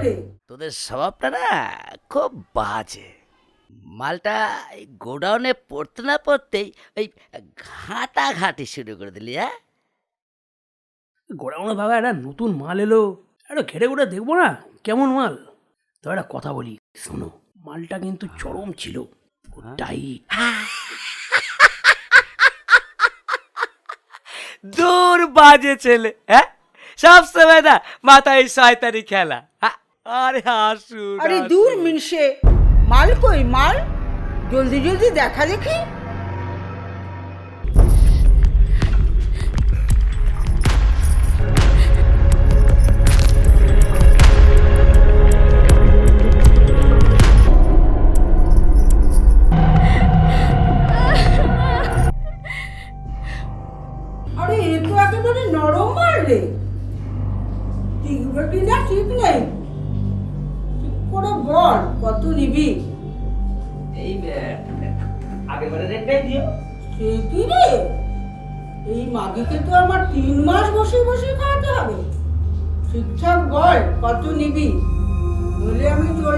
রে? তোদের স্বভাবটা না খুব বাজে। মালটা এই গোডাউনে পড়তে না পড়তেই ওই ঘাঁটাঘাঁটি শুরু করে দিলি। হ্যাঁ, গোডাউনে ভাগা একটা নতুন মাল এলো, একটা ঘেটে ঘুরে দেখবো না কেমন মাল। তো একটা কথা বলি, শোনো, মালটা কিন্তু চরম ছিল, টাইট। দূর বাজে ছেলে। হ্যাঁ, সব সময় না মাথায় শয়তানি খেলা। আরে হাসুন। আরে দূর মিনসে, মাল কই মাল? জলদি জলদি দেখা দেখি। আরে এ তো একেবারে নরম মাল রে, টিকবে কিনা ঠিক নেই। ঠিক করে বল কত নিবি? এই আগেরবারে রেটটাই দিও। সে কি রে, এই মাগিকে তো আমার 3 মাস বসে বসে খাওয়াতে হবে। ঠিকঠাক বল কত নিবি, বলে আমি চলে